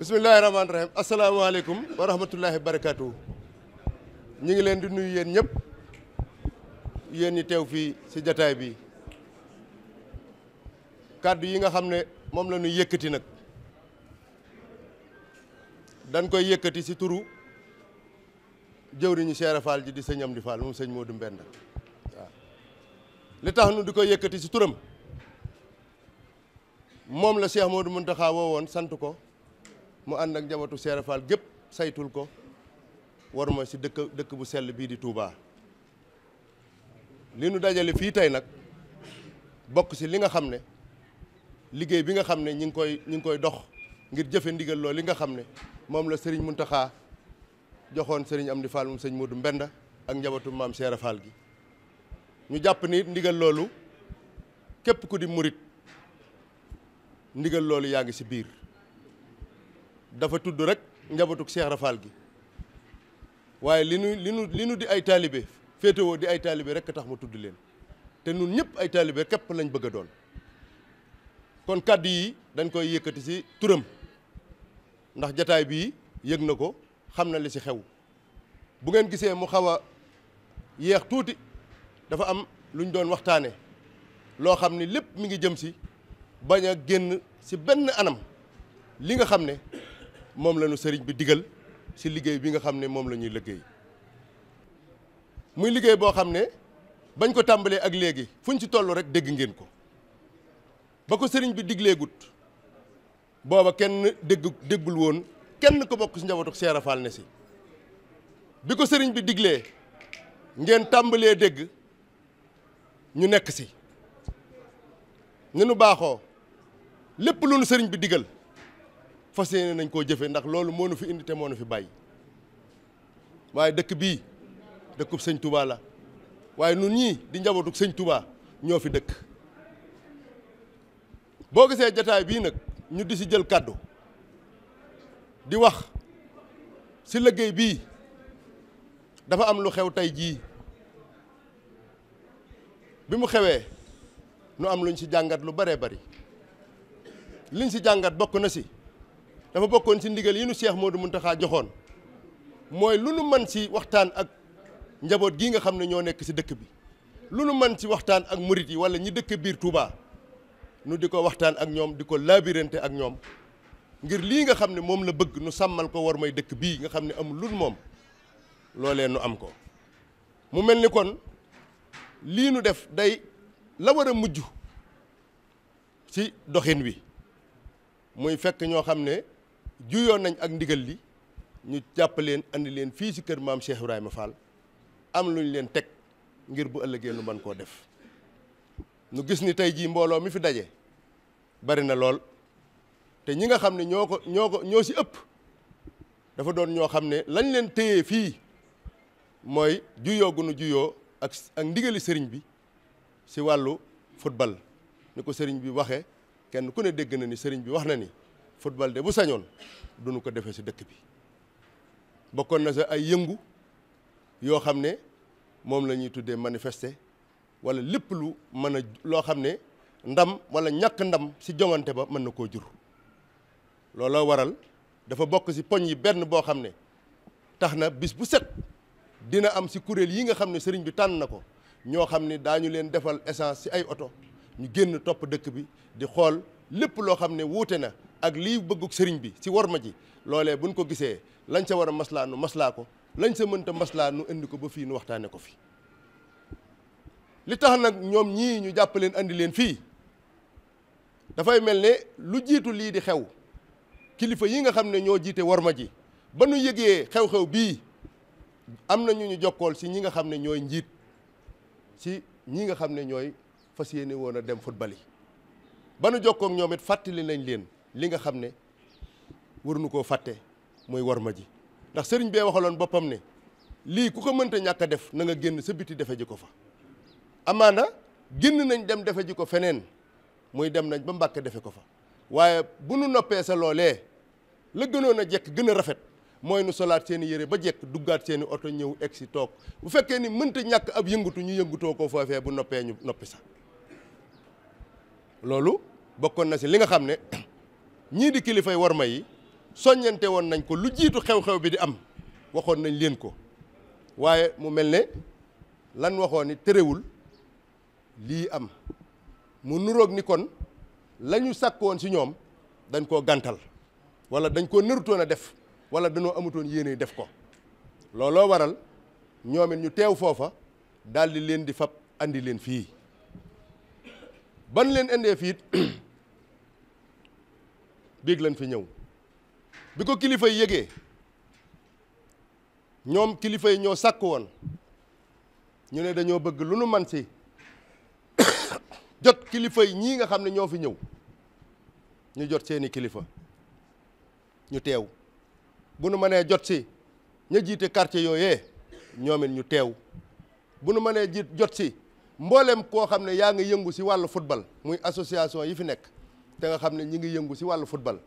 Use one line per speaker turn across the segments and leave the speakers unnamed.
bismillahi rahmaani rahim asalaamaaleykum wa rahmatullahi wa barakaatu. ñu ngi leen di nuyu yéen ñëpp yéen ñi teew fii ci jataay bi kàddu yi nga xam ne moom la ñuy yëkkati nag dañ koy yëkkati ci turu jëwriñu Cheikh Fall ji di sëñ Amdi Fall moom sëñ Modou Mbenda waaw li tax nu di koy yëkkati ci turam moom la Cheikh Modou Mountakha woo woon sant ko mu ànd ak njabootu Cheikh Fall gépp saytul ko war ma ci dëkk bu sell bii di Touba li nu dajale fii tey nag bokk ci li nga xam ne liggéey bi nga xam ne ñi ngi koy dox ngir jëfe ndigal loolu li nga xam ne moom la Serigne Mountakha joxoon Serigne Amdi Fall moom sëñ Modou Mbenda ak njabootu maam Cheikh Fall gi ñu jàpp ni ndigal loolu képp ku di murit ndigal loolu yaa ngi ci biir dafa tudd rek njabootu Cheikh Fall gi waaye li nu di ay taalibe féetewoo di ay taalibe rek tax mu tudd leen te nun ñëpp ay taalibe képp lañ bëgg a doon kon kàddu yi dañ koy yëkkati ci turam ndax jataay bii yëg na ko xam na li ci xew bu ngeen gisee mu xaw a yeex tuuti dafa am lu ñu doon waxtaane loo xam ni lépp mi ngi jëm ci bañ a génn ci benn anam li nga xam ne moom la ñu sëriñ bi digal ci liggéey bi nga xam ne moom la ñuy liggéey muy liggéey boo xam ne bañ ko tàmbalee ak léegi fuñ ci toll rek dégg ngeen ko ba ko sëriñ bi digleegut booba kenn déggul woon kenn ko bokk ci njabootu Cheikh Fall ne ci bi ko sëriñ bi diglee ngeen tàmbalee dégg ñu nekk ci ni nu baaxoo lépp lu nu sëriñ bi digal fas yéene nañ koo jëfe ndax loolu moo nu fi indi te moo nu fi bàyyi waaye dëkk bii dëkkub sëñ Touba la waaye nun ñii di njabootu sëñ Touba ñoo fi dëkk boo gisee jataay bii nag ñu di ci jël kàddu di wax ci liggéey bii dafa am lu xew tey jii bi mu xewee nu am luñ ci jàngat lu baree bari liñ ci jàngat bokk na ci dafa bokkoon ci ndigal yi nu Cheikh Modou Mountakha joxoon mooy lu nu mën ci waxtaan ak njaboot gii nga xam ne ñoo nekk ci dëkk bi lu nu mën ci waxtaan ak murit yi walla ñi dëkk biir Touba nu di ko waxtaan ak ñoom di ko laabirante ak ñoom ngir lii nga xam ne moom la bëgg nu sàmmal ko war may dëkk bii nga xam ne amul lu moom loolee nu am ko mu mel ni kon lii nu def day la war a mujj ci doxin wi muy fekk ñoo xam ne juyoon nañ ak ndigal li ñu jàpp leen andi leen fii ci kër maam Cheikh Ibrahima Fall am lu ñu leen teg ngir bu ëllëgee nu mën koo def nu gis ni tey jii mbooloo mi fi daje bari na lool te ñi nga xam ne ñoo ci ëpp dafa doon ñoo xam ne lañ leen téyee fii mooy juyoo gu nu juyoo ak ndigali sëriñ bi ci wàllu football ni ko sëriñ bi waxee kenn ku ne dégg na ni sëriñ bi wax na ni football de bu sañoon duñu ko defee ci dëkk bi bokkoon na sa ay yëngu yoo xam ne moom la ñuy tuddee manifester walla lépp lu mën a loo xam ne ndam walla ñàkk ndam ci joŋante ba mën na koo jur looloo waral dafa bokk ci poñ yi benn boo xam ne tax na bis bu set dina am ci kuréel yi nga xam ne sëriñ bi tànn na ko ñoo xam ne daañu leen defal essence ci ay oto ñu génn topp dëkk bi di xool lépp loo xam ne wuute na ak lii bëgguk sëriñ bi ci worma ji loolee buñ ko gisee lañ sa war a maslaa nu maslaa ko lañ sa mënta maslaa nu indi ko ba fii nu waxtaane ko fi li tax nag ñoom ñii ñu jàpp leen andi leen fii dafay mel ne lu jiitu lii di xew kilifa yi nga xam ne ñoo jiite worma ji ba nu yëgee xew-xew bii am na ñu jokkool ci ñi nga xam ne ñooy njiit ci ñi nga xam ne ñooy fas yéene woon a dem football yi ba nu jokkoo ak ñoom it fàttali nañ leen li nga xam ne waruñu koo fàtte muy worma ji ndax sëriñ bee waxaloon boppam ne lii ku ko mënta ñàkk a def na nga génn sa biti defe ji ko fa amaana génn nañ dem defe ji ko feneen muy dem nañ ba Mbàkke defe ko fa waaye bu nu noppee sa loolee la gënoon a jekk gën a rafet mooy nu solaat seen i yére ba jekk duggaat seen i oto ñëw egg si toog bu fekkee ni mënta ñàkk ab yëngutu ñu yëngutoo ko foofee bu noppee ñu noppi sax loolu bokkoon na si li nga xam ne ñii di kilifay worma yi soññante woon nañ ko lu jiitu xew-xew bi di am waxoon nañ leen ko waaye mu mel ne lan waxoon ni terewul lii am mu nuroog ni kon la ñu sàkkoon ci ñoom dañ koo gàntal wala dañ koo nërutoon a def wala dañoo amutoon yéene def ko looloo waral ñoom it ñu teew foofa daal di leen di fab andi leen fii ban leen indee fii biig lañ fi ñëw bi ko kilifa yi yëgee ñoom kilifa yi ñoo sàkk woon ñu ne dañoo bëgg lu nu man si jot kilifa yi ñii nga xam ne ñoo fi ñëw ñu jot seeni kilifa ñu teew bu nu mënee jot si ña jiite quartier yooyee ñoom it ñu teew bu nu mënee jot si mboolem koo xam ne yaa ngi yëngu si wàllu football muy association yi fi nekk te nga xam ne ñi ngi yëngu si wàllu football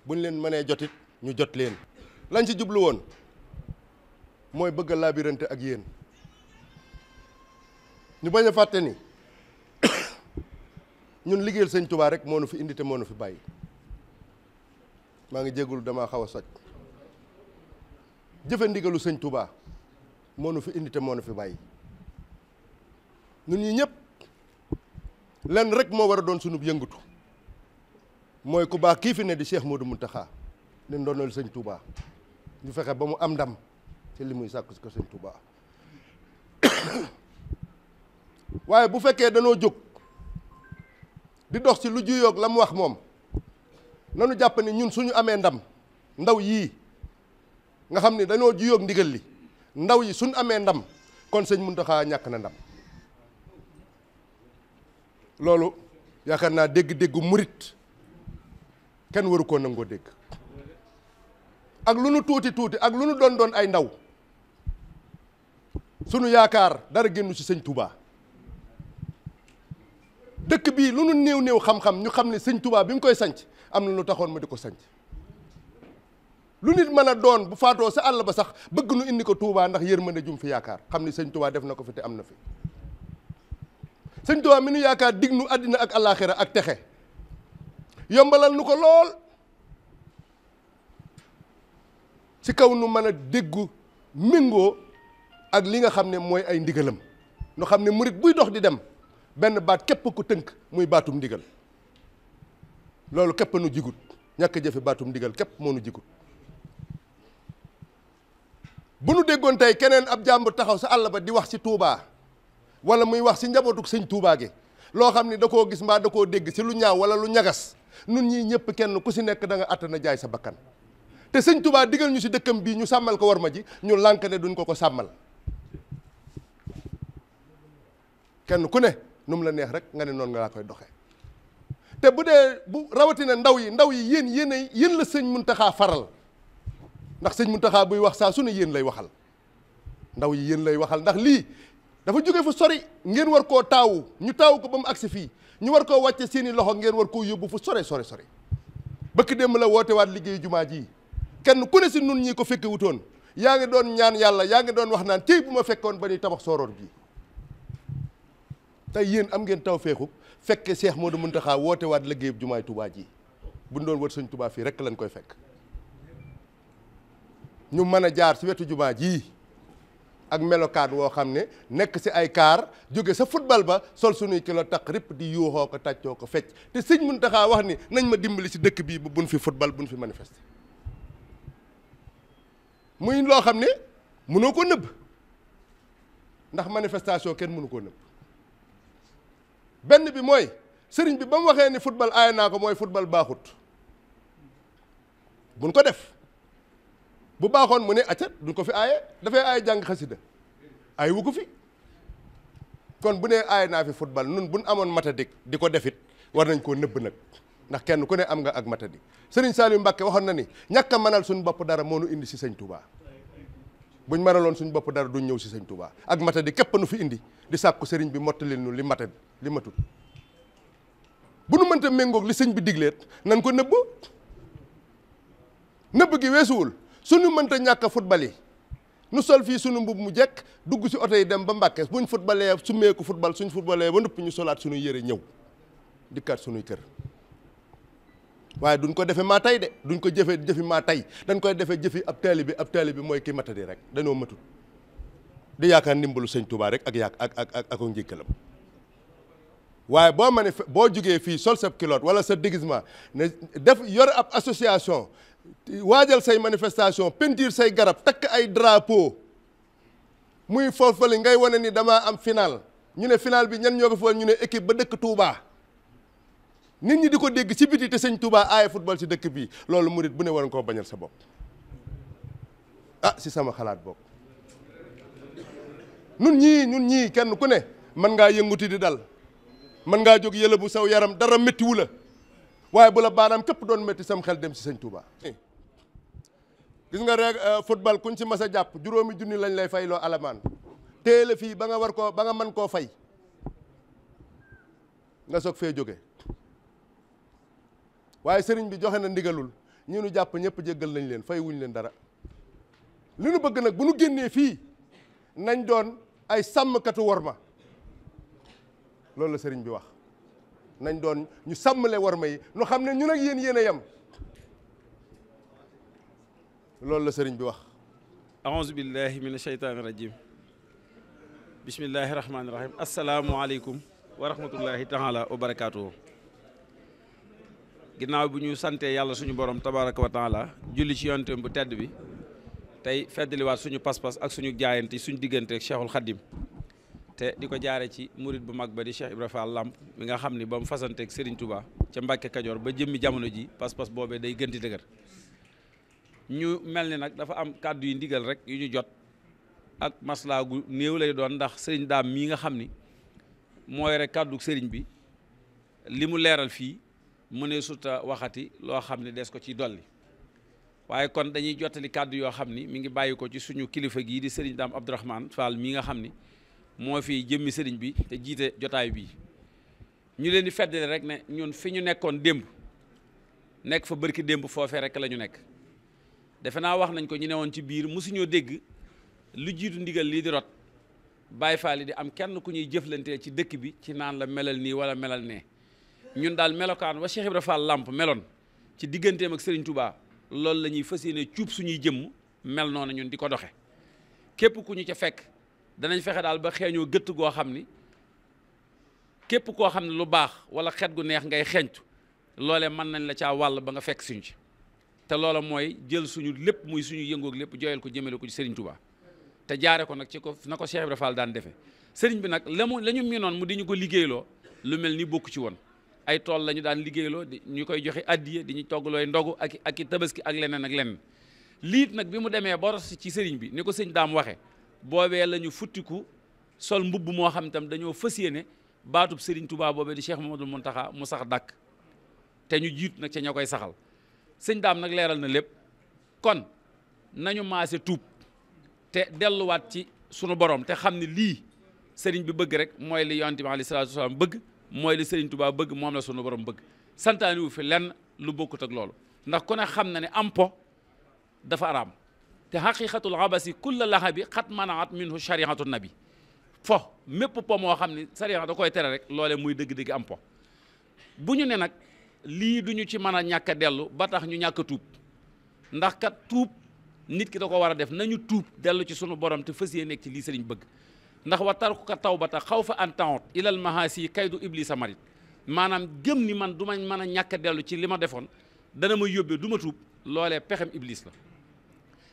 buñ leen mënee jotit ñu jot leen lañ ci jublu woon mooy bëgg a laabirante ak yéen ñu bañ a fàtte ni ñun liggéeyal sëñ Touba rek moo nu fi indi te moo nu fi bàyyi maa ngi jéggul damaa xaw a soj jëfe ndigalu sëñ Touba moo nu fi indi te moo nu fi bàyyi ñun ñi ñëpp lenn rek moo war a doon sunub yëngatu mooy ku baax kii fi ne di Cheikh Modou Mountakha ne ndonal sëñ Touba ñu fexe ba mu am ndam ci li muy sàkku si ko sëñ Touba waaye bu fekkee danoo jóg di dox ci lu juyoog la mu wax moom nanu jàpp ni ñun suñu amee ndam ndaw yii nga xam ne dañoo juyoog ndigal li ndaw yi suñu amee ndam kon sëñ Mountakha ñàkk na ndam loolu yaakaar naa dégg-déggu murit kenn waru koo nangoo dégg ak lu nu tuuti tuuti ak lu nu doon doon ay ndaw sunu yaakaar dara génnu ci sëñ Touba dëkk bii lu nu néew néew xam-xam ñu xam ne sëñ Touba bi mu koy sanc am na lu taxoon ma di ko sanc lu nit mën a doon bu faatoo sa àll ba sax bëgg nu indi ko Touba ndax yërmande jum fi yaakaar xam ni sëñ Touba def na ko fi te am na fi sëñ Touba mi nu yaakaar dig nu àddina ak àllaaxira ak texe yombalal nu ko lool ci kaw nu mën a déggu méngoo ak li nga xam ne mooy ay ndigalam nu xam ne murit buy dox di dem benn baat képp ko tënk muy baatum ndigal loolu képp nu jigut ñàkk jëfe baatum ndigal képp moo nu jigut bu nu déggoon tey keneen ab jàmbur taxaw sa àll ba di wax ci Touba wala muy wax ci njabootuk sëñ Touba gi loo xam ne da koo gis mbaa da koo dégg ci lu ñaaw wala lu ñagas nun ñii ñëpp kenn ku ci nekk da nga àttana jaay sa bakkan te sëñ Touba digal ñu ci dëkkam bii ñu sàmmal ko war ma ji ñu lànk ne duñ ko sàmmal kenn ku ne nu mu la neex rek nga ne noonu nga laa koy doxee te bu dee bu rawatina ndaw yi yéen la sëñ Mountakha faral ndax sëñ Mountakha buy wax saa su ne yéen lay waxal ndaw yi yéen lay waxal ndax lii dafa jóge fu sori ngeen war koo taawu ñu taawu ko ba mu agsi fii ñu war koo wàcce seeni loxo ngeen war koo yóbbu fu sore bëkk démb la woote waat liggéeyu jumaa ji kenn ku ne si nun ñii ko fekke wutoon yaa ngi doon ñaan yàlla yaa ngi doon wax naan tey bu ma fekkoon ba ni tabax sooroor bii tey yéen am ngeen taw feexu fekke Cheikh Modou Mountakha woote waat liggéeyu jumaay Touba ji buñ doon wër sëñ Touba fii rek lañ koy fekk ñu mën a jaar si wetu jumaa ji ak melokaan woo xam ne nekk si ay kaar jóge sa football ba sol suñuy kilo taq ripp di yuuxoo ko tàccoo ko fecc te sëñ Mountakha wax ni nañ ma dimbali si dëkk bii ba buñ fi football buñ fi manifester muy loo xam ne mënoo ko nëbb ndax manifestation kenn mënu koo nëbb benn bi mooy sëriñ bi ba mu waxee ni football aaye naa ko mooy football baaxut buñ ko def bu baaxoon mu ne acca duñ ko fi aaye dafay aaye jàng xasida ay wu ko fi kon bu nee aaye naa fi football nun buñ amoon matadik di ko defit war nañ koo nëbb nag ndax kenn ku ne am nga ak matadik sëriñ Saliou Mbacké waxoon na ni ñàkk a mënal suñ bopp dara moo nu indi si sëñ Touba buñ mënaloon suñ bopp dara duñ ñëw si sëñ Touba ak matadik képp nu fi indi di sàkku sëriñ bi mottalil nu li matut bu nu mënta méngoog li sëñ bi digleet nan ko nëbb gi weesuwul suñu mënta ñàkk football yi nu sol fii suñu mbub mu jekk dugg si oto yi dem ba Mbàkke buñ footballee su meeku football suñ footballee ba noppi ñu solaat suñuy yëre ñëw dikkaat suñuy kër waaye duñ ko defee maa tay de duñ ko jëfi maa tay dañ koy defee jëfi ab taalibe mooy ki matadi rek dañoo matut di yaakaar ndimbalu sëñ Touba rek ak njëkkalam waaye boo jógee fii sol sa kilote wala sa déguisement ne def yor ab association waajal say manifestation peinture say garab takk ay drapeau muy foofale ngay wane ni damaa am final ñu ne final bi ñan ñoo ko fool ñu ne équipe ba dëkk Touba nit ñi di ko dégg ci biti te sëñ Touba aaye football ci dëkk bii loolu murit bu ne war nga koo bañal sa bopp si sama xalaat bopp ñun ñii kenn ku ne mën ngaa yënguti di dal mën ngaa jóg yëla bu saw yaram dara méttiwu la waaye bu la baanaam képp doon métti sam xel dem ci sëñ Touba gis nga rek football kuñ ci mas a jàpp 5 junni lañ lay fayloo alamaan téele fii ba nga mën koo fay nga soog fee jóge waaye sëriñ bi joxe na ndigalul ñi nu jàpp ñëpp jéggal nañ leen fay wuñ leen dara li nu bëgg nag bu nu génnee fii nañ doon ay sàmmkatu worma loolu la sëriñ bi wax nañ doon ñu sàmmale worma yi nu xam ne ñun ak yéen a yem loolu la sëriñ bi wax
aouzu billahi min asheytaani rajim bismillahi rahmaani rahim asalaamualeykum wa rahmatullahi taala wa barakaatuhu ginnaaw bu ñu santee yàlla suñu borom tabaraka wa taala julli ci yonent bu tedd bi tey feddaliwaat suñu pas-pas ak suñu jaayante suñu diggante ak Cheikhul Khadim te di ko jaare ci murid bu mag ba di Cheikh Ibra Fall Lamp mi nga xam ni ba mu fasanteeg Serigne Touba ca Mbàkke Kajoor ba jëmmi jamono ji pas-pas boobee day gënti dëgër ñu mel ni nag dafa am kàddu yu ndigal rek yu ñu jot ak maslaa gu néew lay doon ndax Serigne Daam mii nga xam ni mooy rek kàddu Serigne bi li mu leeral fii mu ne suta waxati loo xam ne des ko ciy dolli waaye kon dañuy jottali kàddu yoo xam ni mi ngi bàyyi ko ci suñu kilifa gii di Serigne Daam Abdourahmane Fall mii nga xam ni moo fi jëmmi sëriñ bi te jiite jotaay bii ñu leen di feddale rek ne ñun fi ñu nekkoon démb nekk fa bërki démb foofee rek la ñu nekk defe naa wax nañ ko ñu ne woon ci biir mosuñoo dégg lu jiitu ndigal lii di rot Baay Faal yi di am kenn ku ñuy jëflantee ci dëkk bi ci naan la melal nii wala melal nee ñun daal melokaan wa Cheikh Ibra Fall Lamp meloon ci digganteem ak Serigne Touba loolu la ñuy fas yéene cuub suñuy jëmm mel noonu ñun di ko doxe képp ku ñu ca fekk danañ fexe daal ba xeeñoo gëtt goo xam ni képp koo xam ne lu baax wala xet gu neex ngay xeeñtu loolee mën nañ la caa wàll ba nga fekk suñu ci te loola mooy jël suñu lépp muy suñu yëngoog lépp jooyal ko jëmale ko ci Serigne Touba te jaare ko nag ci ko na ko Cheikh Ibra Fall daan defee Serigne bi nag la ñu miinoon mu di ñu ko liggéeyloo lu mel ni bokku ci woon ay tool la ñu daan liggéeyloo di ñu koy joxe addiya di ñu toggalooy ndogu ak i tabaski ak leneen ak leneen liit nag bi mu demee ba ros ci Serigne bi ni ko sëñ Daam waxee boobee la ñu futtiku sol mbubb moo xam itam dañoo fas yéene baatub Serigne Touba boobee di Cheikh Mamadou Mountakha mu sax dàkk te ñu jiitu nag ca ña koy saxal sëñ Daam nag leeral na lépp kon nañu maase tuub te delluwaat ci sunu borom te xam ne lii Serigne bi bëgg rek mooy li yonent bi alayhi salaatu wasalaam bëgg mooy li Serigne Touba bëgg moom la sunu borom bëgg santaani wu fi lenn lu bokkut ak loolu ndax ku ne xam na ne am po dafa araam te xaqiqatul abasi kulla lahabi xat manaat minhu shariatu nabi fo mépp po moo xam ni sariya da koy tere rek loole muy dëgg-dëgg am po bu ñu ne nag lii duñu ci mën a ñàkk a dellu ba tax ñu ñàkk a tuub ndax kat tuub nit ki da ko war a def nañu tuub dellu ci sunu borom te fas yéene nekk ci lii sëriñ bëgg ndax wa tarkuka tawbata xaw fa an taot ilal mahasi kaydu iblisa marit maanaam gëm ni man du ma mën a ñàkk a dellu ci li ma defoon dana ma yóbbee du ma tuub loolee pexem iblis la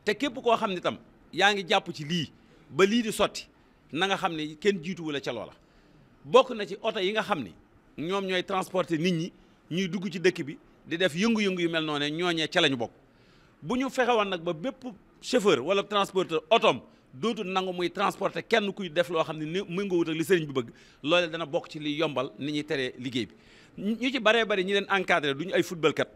te képp koo xam ne tam yaa ngi jàpp ci lii ba lii di sotti na nga xam ne kenn jiituwu la ca loola bokk na ci oto yi nga xam ni ñoom ñooy transporter nit ñi ñuy dugg ci dëkk bi di def yëngu-yëngu yu mel noonu ñooñee ca la ñu bokk bu ñu fexewoon nag ba bépp chauffeur wala transporteur otoom dootul nangu muy transporter kenn kuy def loo xam ne muy nga wut ak li sëriñ bi bëgg loolee dana bokk ci liy yombal ni ñuy teree liggéey bi ñu ci baree bari ñi leen encadré duñu ay football kat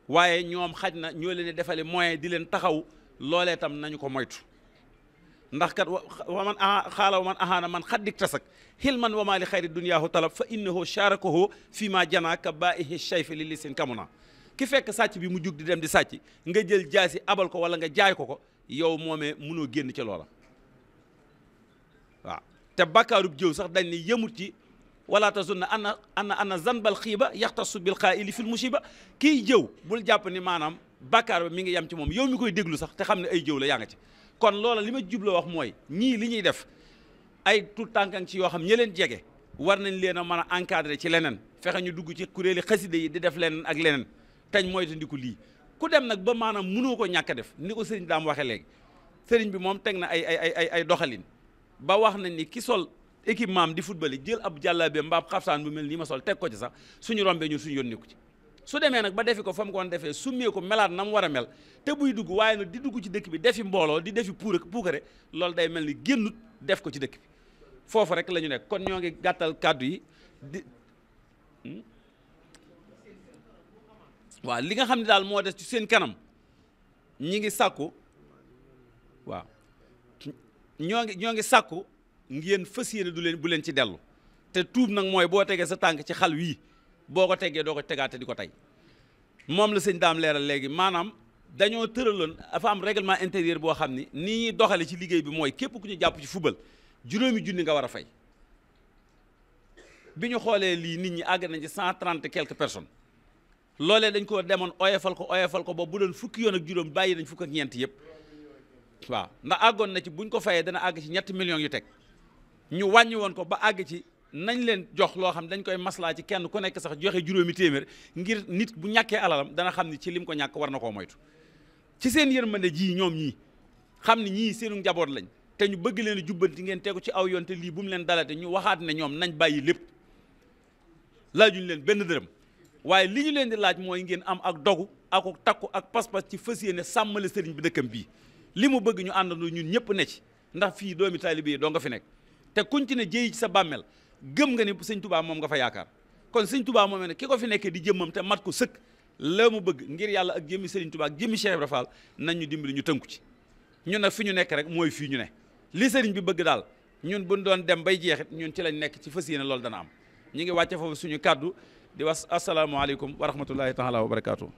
waaye ñoom xaj na ñoo leen di defale moyen di leen taxaw loolee tam nañu ko moytu ndax kat wa man xaala wa man ahaana man xaddik tasak xilman wa maa li xayri duniyaahu talab fa innahu sharakahu fi ma janaaka baihi shayfi li lisin kamuna ki fekk sàcc bi mu jug di dem di sàcc nga jël jaasi abal ko wala nga jaay ko yow moomee mënoo génn ca loola waaw te bàkkaarub jëw sax dañ ne yëmut ci wala tazunna anna zanbal xiiba yaxtasu bil qaa'ili fil musiba kiy jëw bul jàpp ni maanaam bàkkaar ba mi ngi yem ci moom yow mi koy déglu sax te xam ne ay jëw la yaa nga ci. kon loola li ma jubloo wax mooy ñii li ñuy def ay tout tànkan ci yoo xam ñi leen jege war nañ leen a mën a encadrer ci leneen fexe ñu dugg ci kuréeli xaside yi di def leneen ak leneen tañ moytu ndiku lii ku dem nag ba maanaam mënoo ko ñàkk a def ni ko sëriñ daam waxee léegi sëriñ bi moom teg na ay doxalin ba wax nañ ni ki sol équipement am di football yi jël ab jàllaabe mbaab xafsaan bu mel nii ma sol teg ko ci sax suñu rombee ñun suñu yónni ko ci su demee nag ba defi ko fa mu ko woon defee summee ko melaat na mu war a mel te buy dugg waaye nag di dugg ci dëkk bi defi mbooloo di defi puukare loolu day mel ni génnut def ko ci dëkk bi foofu rek la ñu nekk kon ñoo ngi gàttal kàddu yi di waaw li nga xam ne daal moo des ci seen kanam ñi ngi sàkku waaw ñoo ngi sàkku ngeen fas yéene bu leen ci dellu te tuub nag mooy boo tegee sa tànk ci xal wii boo ko tegee doo ko tegaate di ko tey moom la sëñ daam leeral léegi maanaam dañoo tëraloon dafa am règlement intérieur boo xam ni ñuy doxale ci liggéey bi mooy képp ku ñu jàpp ci fubal juróomi junni nga war a fay bi ñu xoolee lii nit ñi àgg nañ ci 130 quelques personnes loolee dañ ko demoon oyofal ko ba bu doon fukki yoon ak juróom bàyyi nañ fukk ak ñeent yëpp waaw ndax àggoon na ci buñ ko fayee dana àgg ci ñetti millions yu teg ñu wàññi woon ko ba àgg ci nañ leen jox loo xam dañ koy maslaa ci kenn ku nekk sax joxe juróomi téeméer ngir nit bu ñàkkee alalam dana xam ni ci lim ko ñàkk war na koo moytu ci seen yërmande ji ñoom ñii xam ni ñii seenu njaboot lañ te ñu bëgg leen a jubbanti ngeen tegu ci aw yoon te lii bu mu leen dalate ñu waxaat ne ñoom nañ bàyyi lépp laajuñ leen benn dërëm waaye li ñu leen di laaj mooy ngeen am ak dogu ak takku ak pas-pas ci fas yéene sàmmale sëriñ bi dëkkam bii li mu bëgg ñu àndandoo ñun ñëpp ne ci ndax fii doomi taalibe yi doo nga fi nekk te kuñ ci ne jéyi ci sa bàmmeel gëm nga ni sëñ Touba moom nga fa yaakaar kon sëñ Touba moom ne ki ko fi nekkee di jëmmam te mat ko sëkk la mu bëgg ngir yàlla ak jëmmi sëriñ Touba ak jëmmi Cheikh Ibra Fall nañ ñu dimbali ñu tënku ci ñun nag fi ñu nekk rek mooy fii ñu ne li sëriñ bi bëgg daal ñun buñ doon dem bay jeexit ñun ci lañ nekk ci fas yéene loolu dana am ñu ngi wàcce foofu suñu kàddu di wax asalaamaaleykum wa rahmatullahi taala wa barakaatu.